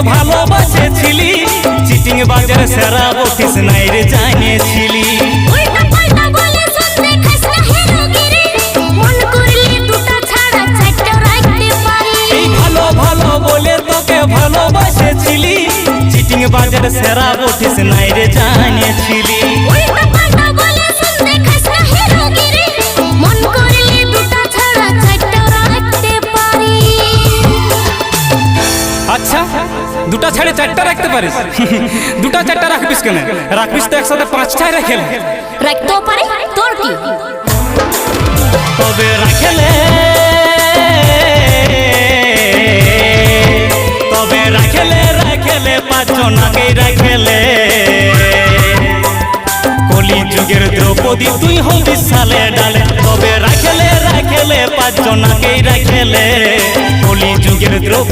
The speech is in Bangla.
ভালোবাসেছিলি চিটিং বাজার সেরা বটিস নাই রে জানিয়েছিলি ভালো ভালো বলে তোকে ভালোবাসেছিলি চিটিং বাজার সেরা বটিস নাই রে জানিয়েছিলি আচ্ছা দুটা ছাড়ে চারটা রাখতে পারিস দুটা চারটা রাখবিস কেন রাখবিস তো একসাথে পাঁচটায় রেখে রাখতেও পারে তোর কি তবে রাখলে পাঁচজনাকে রাখলে কলি যুগের দ্রৌপদী তুই হবি সালে ডালে তবে রাখলে পাঁচজনাকে রাখলে কলি যুগের দ্রৌপদী